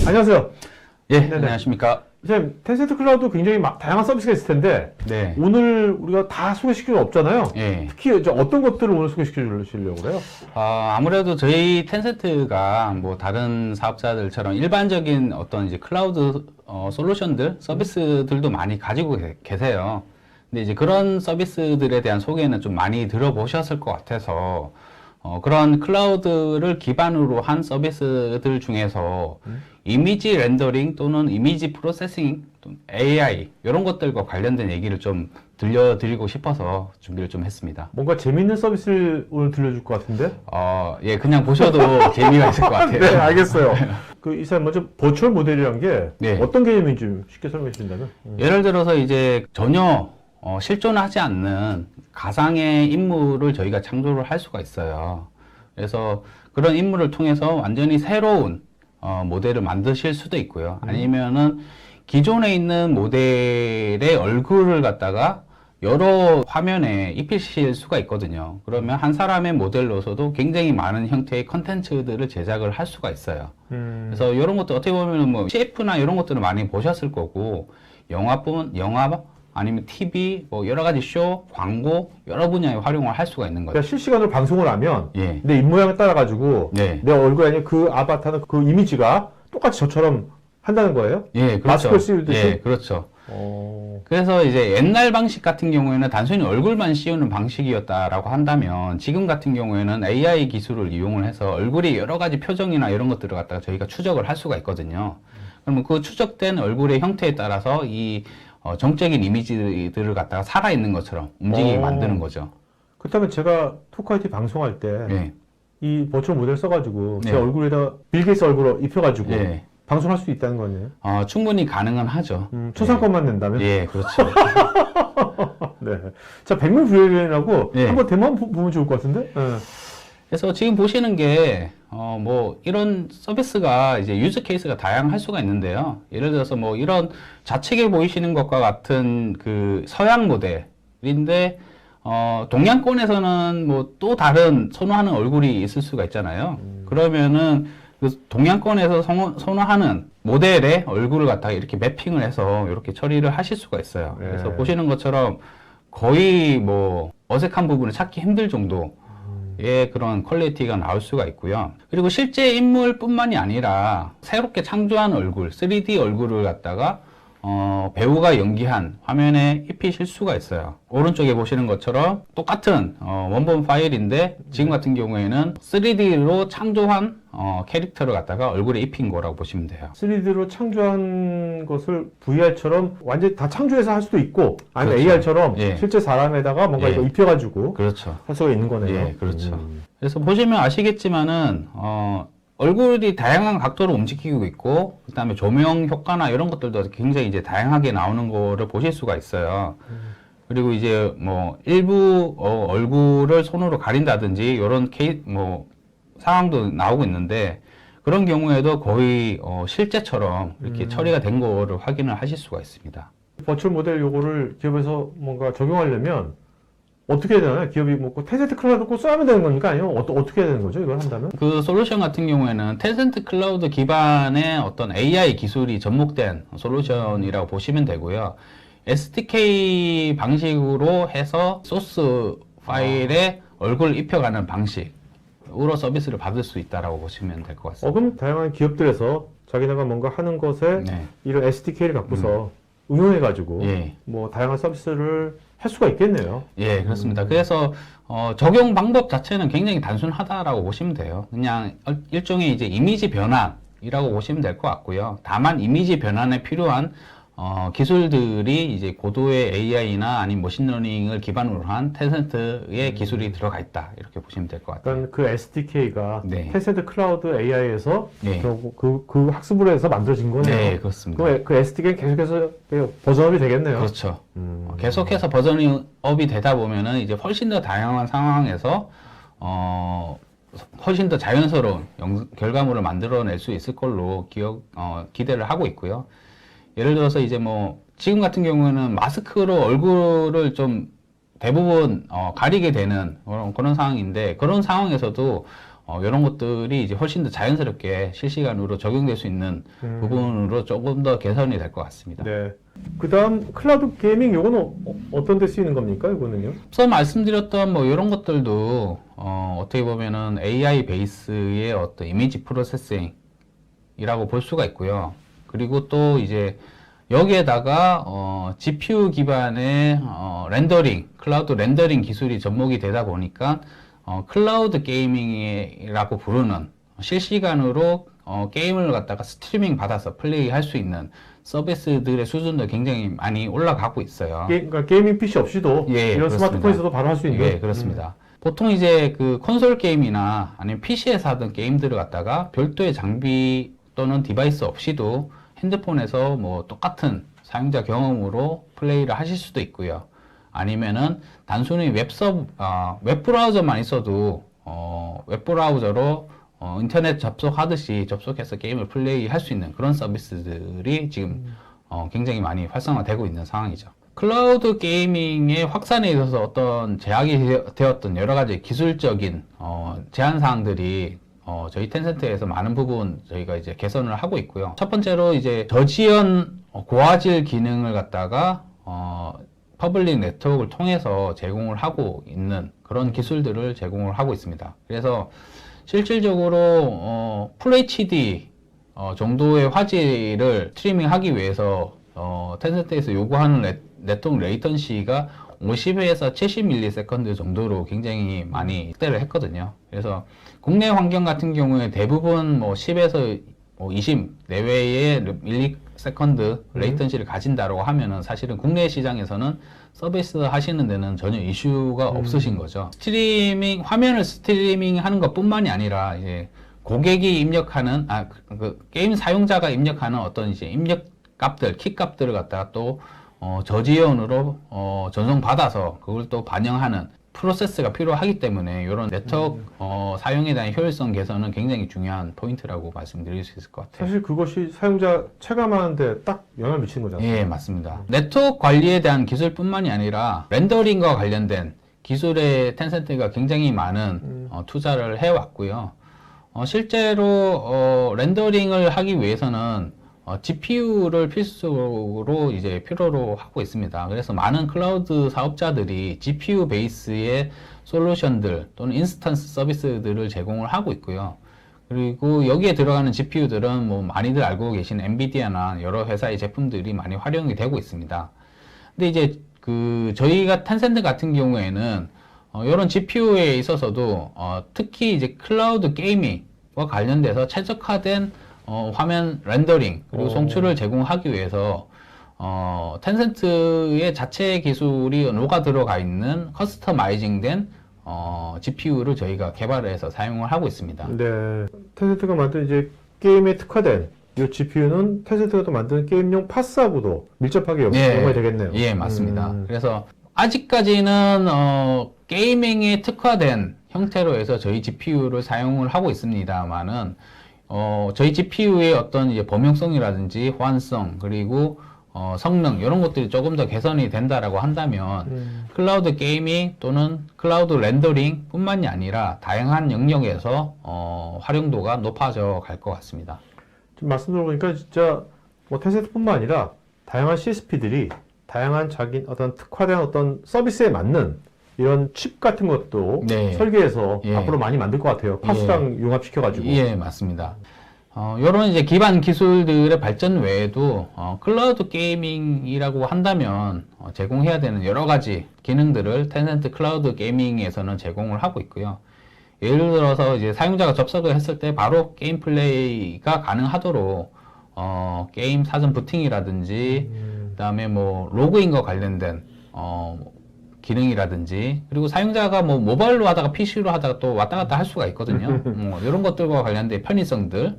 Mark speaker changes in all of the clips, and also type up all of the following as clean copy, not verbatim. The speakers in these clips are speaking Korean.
Speaker 1: 안녕하세요.
Speaker 2: 예,
Speaker 1: 네네.
Speaker 2: 안녕하십니까.
Speaker 1: 선생님, 텐센트 클라우드 굉장히 다양한 서비스가 있을 텐데,
Speaker 2: 네.
Speaker 1: 오늘 우리가 다 소개시킬 수 없잖아요.
Speaker 2: 예.
Speaker 1: 특히 어떤 것들을 오늘 소개시켜 주시려고 그래요?
Speaker 2: 아무래도 저희 텐센트가 뭐 다른 사업자들처럼 일반적인 어떤 이제 클라우드 솔루션들, 서비스들도 많이 가지고 계세요. 근데 이제 그런 서비스들에 대한 소개는 좀 많이 들어보셨을 것 같아서, 그런 클라우드를 기반으로 한 서비스들 중에서 이미지 렌더링 또는 이미지 프로세싱, AI 이런 것들과 관련된 얘기를 좀 들려드리고 싶어서 준비를 좀 했습니다.
Speaker 1: 뭔가 재밌는 서비스를 오늘 들려줄 것 같은데?
Speaker 2: 예, 그냥 보셔도 재미가 있을 것 같아요.
Speaker 1: 네, 알겠어요. 이 사람 먼저 버추얼 모델이란 게
Speaker 2: 네.
Speaker 1: 어떤 개념인지 좀 쉽게 설명해 주신다면?
Speaker 2: 예를 들어서 이제 전혀 실존하지 않는 가상의 인물을 저희가 창조를 할 수가 있어요. 그래서 그런 인물을 통해서 완전히 새로운 모델을 만드실 수도 있고요. 아니면은 기존에 있는 모델의 얼굴을 갖다가 여러 화면에 입히실 수가 있거든요. 그러면 한 사람의 모델로서도 굉장히 많은 형태의 컨텐츠들을 제작을 할 수가 있어요. 그래서 이런 것도 어떻게 보면 뭐 CF나 이런 것들을 많이 보셨을 거고, 영화 아니면 TV, 뭐 여러 가지 쇼, 광고, 여러 분야에 활용을 할 수가 있는 거죠.
Speaker 1: 그러니까 실시간으로 방송을 하면
Speaker 2: 예.
Speaker 1: 내 입모양을 따라가지고
Speaker 2: 네.
Speaker 1: 내 얼굴 아니면 그 아바타는 그 이미지가 똑같이 저처럼 한다는 거예요?
Speaker 2: 예, 그렇죠.
Speaker 1: 마스크를 씌우듯이?
Speaker 2: 예, 그렇죠.
Speaker 1: 어...
Speaker 2: 그래서 이제 옛날 방식 같은 경우에는 단순히 얼굴만 씌우는 방식이었다라고 한다면, 지금 같은 경우에는 AI 기술을 이용을 해서 얼굴이 여러 가지 표정이나 이런 것들을 갖다가 저희가 추적을 할 수가 있거든요. 그러면 그 추적된 얼굴의 형태에 따라서 이 정적인 이미지들을 갖다가 살아있는 것처럼 움직이게 만드는 거죠.
Speaker 1: 그렇다면 제가 토크아이티 방송할 때
Speaker 2: 예.
Speaker 1: 이 버추얼 모델 써가지고 제
Speaker 2: 네.
Speaker 1: 얼굴에다 빌 게이츠 얼굴을 입혀가지고
Speaker 2: 예.
Speaker 1: 방송할 수 있다는 거 아니에요?
Speaker 2: 충분히 가능은 하죠.
Speaker 1: 초상권만 낸다면?
Speaker 2: 예, 그렇죠.
Speaker 1: 네. 자, 백문불여일이라고
Speaker 2: 네.
Speaker 1: 한번 데모 한번 보면 좋을 것 같은데? 네.
Speaker 2: 그래서 지금 보시는 게, 뭐, 이런 서비스가 이제 유즈 케이스가 다양할 수가 있는데요. 예를 들어서 뭐, 이런 좌측에 보이시는 것과 같은 그 서양 모델인데, 동양권에서는 뭐 또 다른 선호하는 얼굴이 있을 수가 있잖아요. 그러면은 그 동양권에서 선호하는 모델의 얼굴을 갖다가 이렇게 매핑을 해서 이렇게 처리를 하실 수가 있어요.
Speaker 1: 네.
Speaker 2: 그래서 보시는 것처럼 거의 뭐 어색한 부분을 찾기 힘들 정도 의 그런 퀄리티가 나올 수가 있고요. 그리고 실제 인물뿐만이 아니라 새롭게 창조한 얼굴, 3D 얼굴을 갖다가 배우가 연기한 화면에 입히실 수가 있어요. 오른쪽에 보시는 것처럼 똑같은 원본 파일인데 지금 같은 경우에는 3D로 창조한 캐릭터를 갖다가 얼굴에 입힌 거라고 보시면 돼요.
Speaker 1: 3D로 창조한 것을 VR처럼 완전히 다 창조해서 할 수도 있고, 아니면
Speaker 2: 그렇죠.
Speaker 1: AR처럼
Speaker 2: 예.
Speaker 1: 실제 사람에다가 뭔가
Speaker 2: 예.
Speaker 1: 이거 입혀가지고
Speaker 2: 그렇죠.
Speaker 1: 할 수가 있는 거네요.
Speaker 2: 예, 그렇죠. 그래서 보시면 아시겠지만은 얼굴이 다양한 각도로 움직이고 있고, 그 다음에 조명 효과나 이런 것들도 굉장히 이제 다양하게 나오는 거를 보실 수가 있어요. 그리고 이제 뭐 일부 얼굴을 손으로 가린다든지 이런 상황도 나오고 있는데, 그런 경우에도 거의 실제처럼 이렇게 처리가 된 거를 확인을 하실 수가 있습니다.
Speaker 1: 버추얼 모델 요거를 기업에서 뭔가 적용하려면 어떻게 해야 되나요? 기업이 뭐 텐센트 클라우드 꼭 써야만 되는 겁니까? 아니면 어떻게 해야 되는 거죠? 이걸 한다면?
Speaker 2: 그 솔루션 같은 경우에는 텐센트 클라우드 기반의 어떤 AI 기술이 접목된 솔루션이라고 보시면 되고요. SDK 방식으로 해서 소스 파일에 얼굴을 입혀가는 방식으로 서비스를 받을 수 있다라고 보시면 될 것 같습니다.
Speaker 1: 그럼 다양한 기업들에서 자기네가 뭔가 하는 것에
Speaker 2: 네.
Speaker 1: 이런 SDK를 갖고서 응용해가지고
Speaker 2: 예.
Speaker 1: 뭐 다양한 서비스를 할 수가 있겠네요.
Speaker 2: 예, 그렇습니다. 그래서 적용 방법 자체는 굉장히 단순하다라고 보시면 돼요. 그냥 일종의 이제 이미지 변환이라고 보시면 될 것 같고요. 다만 이미지 변환에 필요한 기술들이 이제 고도의 AI나 아니면 머신러닝을 기반으로 한 텐센트의 기술이 들어가 있다. 이렇게 보시면 될 것 같아요.
Speaker 1: 그러니까 그 SDK가
Speaker 2: 네.
Speaker 1: 텐센트 클라우드 AI에서
Speaker 2: 네.
Speaker 1: 그 학습을 해서 만들어진 거네요.
Speaker 2: 네, 그렇습니다.
Speaker 1: 그 SDK는 계속해서 버전업이 되겠네요.
Speaker 2: 그렇죠. 계속해서 버전업이 되다 보면은 이제 훨씬 더 다양한 상황에서 훨씬 더 자연스러운 결과물을 만들어낼 수 있을 걸로 기대를 하고 있고요. 예를 들어서 이제 뭐 지금 같은 경우에는 마스크로 얼굴을 좀 대부분 가리게 되는 그런 상황인데, 그런 상황에서도 이런 것들이 이제 훨씬 더 자연스럽게 실시간으로 적용될 수 있는 부분으로 조금 더 개선이 될 것 같습니다.
Speaker 1: 네. 그다음 클라우드 게이밍 요거는 어떤 데 쓰이는 겁니까? 이거는요?
Speaker 2: 앞서 말씀드렸던 뭐 이런 것들도 어떻게 보면은 AI 베이스의 어떤 이미지 프로세싱이라고 볼 수가 있고요. 그리고 또 이제 여기에다가 GPU 기반의 렌더링, 클라우드 렌더링 기술이 접목이 되다 보니까 클라우드 게이밍이라고 부르는 실시간으로 게임을 갖다가 스트리밍 받아서 플레이할 수 있는 서비스들의 수준도 굉장히 많이 올라가고 있어요.
Speaker 1: 그러니까 게이밍 PC 없이도
Speaker 2: 예,
Speaker 1: 이런
Speaker 2: 그렇습니다.
Speaker 1: 스마트폰에서도 바로 할 수 있는.
Speaker 2: 예, 그렇습니다. 보통 이제 그 콘솔 게임이나 아니면 PC에서 하던 게임들을 갖다가 별도의 장비 또는 디바이스 없이도 핸드폰에서 뭐 똑같은 사용자 경험으로 플레이를 하실 수도 있고요. 아니면은 단순히 웹 브라우저만 있어도 웹 브라우저로 인터넷 접속하듯이 접속해서 게임을 플레이할 수 있는 그런 서비스들이 지금 굉장히 많이 활성화되고 있는 상황이죠. 클라우드 게이밍의 확산에 있어서 어떤 제약이 되었던 여러 가지 기술적인 제한 사항들이 저희 텐센트에서 많은 부분 저희가 이제 개선을 하고 있고요. 첫 번째로 이제 저지연 고화질 기능을 갖다가 퍼블릭 네트워크를 통해서 제공을 하고 있는 그런 기술들을 제공을 하고 있습니다. 그래서 실질적으로 FHD 정도의 화질을 스트리밍하기 위해서 텐센트에서 요구하는 네트워크 레이턴시가 50에서 70ms 정도로 굉장히 많이 확대를 했거든요. 그래서 국내 환경 같은 경우에 대부분 뭐 10에서 20 내외의 밀리세컨드 레이턴시를 가진다라고 하면은 사실은 국내 시장에서는 서비스 하시는 데는 전혀 이슈가 없으신 거죠. 화면을 스트리밍 하는 것 뿐만이 아니라 이제 고객이 입력하는, 그 게임 사용자가 입력하는 어떤 이제 입력 값들, 키 값들을 갖다가 또 저지연으로 전송받아서 그걸 또 반영하는 프로세스가 필요하기 때문에 이런 네트워크 사용에 대한 효율성 개선은 굉장히 중요한 포인트라고 말씀드릴 수 있을 것 같아요.
Speaker 1: 사실 그것이 사용자 체감하는데 딱 영향을 미치는 거잖아요.
Speaker 2: 예, 맞습니다. 네트워크 관리에 대한 기술뿐만이 아니라 렌더링과 관련된 기술에 텐센트가 굉장히 많은 투자를 해왔고요. 실제로 렌더링을 하기 위해서는 GPU를 필수로 이제 필요로 하고 있습니다. 그래서 많은 클라우드 사업자들이 GPU 베이스의 솔루션들 또는 인스턴스 서비스들을 제공을 하고 있고요. 그리고 여기에 들어가는 GPU들은 뭐 많이들 알고 계신 엔비디아나 여러 회사의 제품들이 많이 활용이 되고 있습니다. 근데 이제 저희가 텐센트 같은 경우에는 이런 GPU에 있어서도 특히 이제 클라우드 게이밍과 관련돼서 최적화된 화면 렌더링 그리고 송출을 제공하기 위해서 텐센트의 자체 기술이 녹아 들어가 있는 커스터마이징된 GPU를 저희가 개발해서 사용을 하고 있습니다.
Speaker 1: 네. 텐센트가 만든 이제 게임에 특화된 이 GPU는 텐센트가 또 만드는 게임용 파스하고도 밀접하게 연관이 되겠네요.
Speaker 2: 예, 맞습니다. 그래서 아직까지는 게이밍에 특화된 형태로 해서 저희 GPU를 사용을 하고 있습니다만은 저희 GPU의 어떤 이제 범용성이라든지 호환성 그리고 성능 이런 것들이 조금 더 개선이 된다라고 한다면 클라우드 게이밍 또는 클라우드 렌더링 뿐만이 아니라 다양한 영역에서 활용도가 높아져 갈 것 같습니다.
Speaker 1: 지금 말씀 들어보니까 진짜 뭐 텐센트뿐만 아니라 다양한 CSP들이 다양한 자기 어떤 특화된 어떤 서비스에 맞는 이런 칩 같은 것도
Speaker 2: 네.
Speaker 1: 설계해서
Speaker 2: 예.
Speaker 1: 앞으로 많이 만들 것 같아요. 파스랑 융합시켜가지고.
Speaker 2: 예, 맞습니다. 이런 이제 기반 기술들의 발전 외에도 클라우드 게이밍이라고 한다면 제공해야 되는 여러 가지 기능들을 텐센트 클라우드 게이밍에서는 제공을 하고 있고요. 예를 들어서 이제 사용자가 접속을 했을 때 바로 게임 플레이가 가능하도록 게임 사전 부팅이라든지 그다음에 뭐 로그인과 관련된 기능이라든지 그리고 사용자가 뭐 모바일로 하다가 PC로 하다가 또 왔다 갔다 할 수가 있거든요. 이런 것들과 관련된 편의성들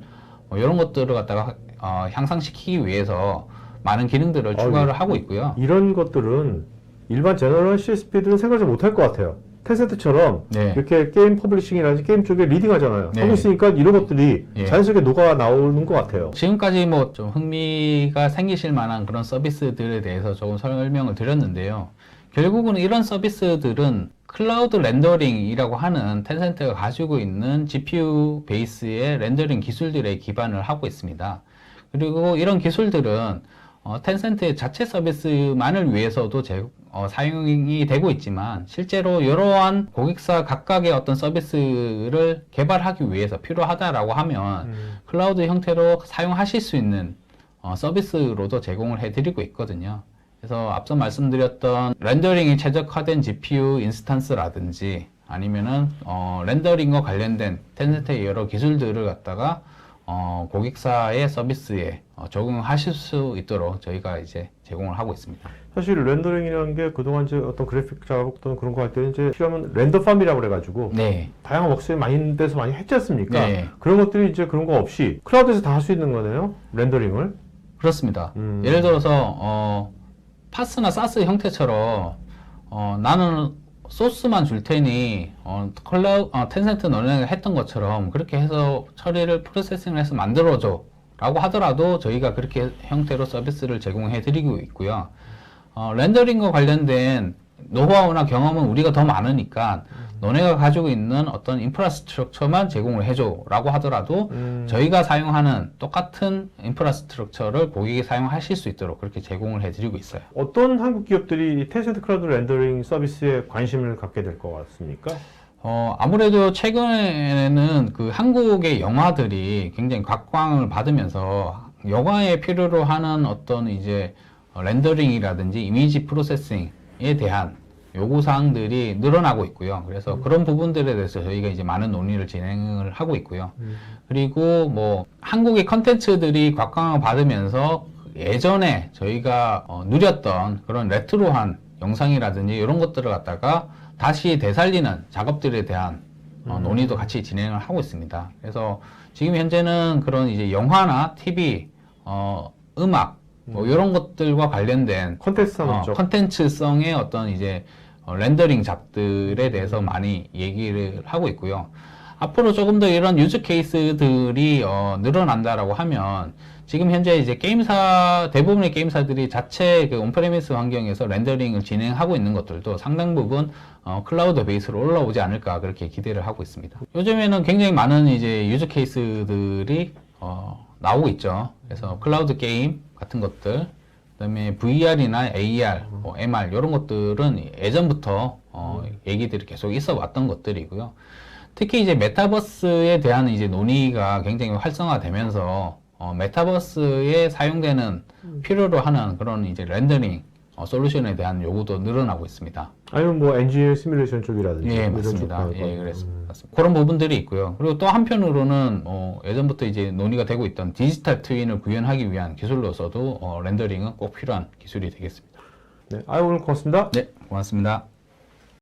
Speaker 2: 이런 것들을 갖다가 향상시키기 위해서 많은 기능들을 추가를 하고 있고요.
Speaker 1: 이런 것들은 일반 제너럴 CSP들은 생각을 못할 것 같아요. 텐센트처럼
Speaker 2: 네.
Speaker 1: 이렇게 게임 퍼블리싱이라든지 게임 쪽에 리딩하잖아요.
Speaker 2: 네.
Speaker 1: 하고 있으니까 이런 것들이
Speaker 2: 예.
Speaker 1: 자연스럽게 녹아 나오는 것 같아요.
Speaker 2: 지금까지 뭐 좀 흥미가 생기실 만한 그런 서비스들에 대해서 조금 설명을 드렸는데요. 결국은 이런 서비스들은 클라우드 렌더링이라고 하는 텐센트가 가지고 있는 GPU 베이스의 렌더링 기술들에 기반을 하고 있습니다. 그리고 이런 기술들은 텐센트의 자체 서비스만을 위해서도 사용이 되고 있지만 실제로 이러한 고객사 각각의 어떤 서비스를 개발하기 위해서 필요하다라고 하면 클라우드 형태로 사용하실 수 있는 서비스로도 제공을 해드리고 있거든요. 그래서 앞서 말씀드렸던 렌더링이 최적화된 GPU 인스턴스라든지 아니면은 렌더링과 관련된 텐센트의 여러 기술들을 갖다가 고객사의 서비스에 적용하실 수 있도록 저희가 이제 제공을 하고 있습니다.
Speaker 1: 사실 렌더링이라는 게 그동안 이제 어떤 그래픽 작업 또는 그런 거 할 때는 이제 필요하면 렌더팜이라고 그래가지고
Speaker 2: 네.
Speaker 1: 다양한 워크스에 많은 데서 많이 했지 않습니까?
Speaker 2: 네.
Speaker 1: 그런 것들이 이제 그런 거 없이 클라우드에서 다 할 수 있는 거네요. 렌더링을.
Speaker 2: 그렇습니다. 예를 들어서 파스나 사스 형태처럼 나는 소스만 줄 테니 텐센트 너네가 했던 것처럼 그렇게 해서 처리를 프로세싱을 해서 만들어줘 라고 하더라도 저희가 그렇게 형태로 서비스를 제공해 드리고 있고요. 렌더링과 관련된 노하우나 경험은 우리가 더 많으니까 너네가 가지고 있는 어떤 인프라스트럭처만 제공을 해줘 라고 하더라도 저희가 사용하는 똑같은 인프라스트럭처를 고객이 사용하실 수 있도록 그렇게 제공을 해드리고 있어요.
Speaker 1: 어떤 한국 기업들이 텐센트 클라우드 렌더링 서비스에 관심을 갖게 될 것 같습니까?
Speaker 2: 아무래도 최근에는 그 한국의 영화들이 굉장히 각광을 받으면서 영화에 필요로 하는 어떤 이제 렌더링이라든지 이미지 프로세싱에 대한 요구사항들이 늘어나고 있고요. 그래서 그런 부분들에 대해서 저희가 이제 많은 논의를 진행을 하고 있고요. 그리고 뭐 한국의 컨텐츠들이 각광을 받으면서 예전에 저희가 누렸던 그런 레트로한 영상이라든지 이런 것들을 갖다가 다시 되살리는 작업들에 대한 논의도 같이 진행을 하고 있습니다. 그래서 지금 현재는 그런 이제 영화나 TV, 음악 뭐 이런 것들과 관련된 컨텐츠성의 어떤 이제 렌더링 잡들에 대해서 많이 얘기를 하고 있고요. 앞으로 조금 더 이런 유즈 케이스들이 늘어난다라고 하면 지금 현재 이제 대부분의 게임사들이 자체 그 온프레미스 환경에서 렌더링을 진행하고 있는 것들도 상당 부분 클라우드 베이스로 올라오지 않을까 그렇게 기대를 하고 있습니다. 요즘에는 굉장히 많은 이제 유즈 케이스들이 나오고 있죠. 그래서 클라우드 게임 같은 것들, 그다음에 VR이나 AR, 뭐 MR 이런 것들은 예전부터 얘기들이 계속 있어 왔던 것들이고요. 특히 이제 메타버스에 대한 이제 논의가 굉장히 활성화되면서 메타버스에 사용되는 필요로 하는 그런 이제 렌더링 솔루션에 대한 요구도 늘어나고 있습니다.
Speaker 1: 아니면 뭐 엔지니어 시뮬레이션 쪽이라든지.
Speaker 2: 예, 맞습니다. 예, 그렇습니다. 그런 부분들이 있고요. 그리고 또 한편으로는 예전부터 이제 논의가 되고 있던 디지털 트윈을 구현하기 위한 기술로서도 렌더링은 꼭 필요한 기술이 되겠습니다.
Speaker 1: 네, 오늘 고맙습니다.
Speaker 2: 네, 고맙습니다.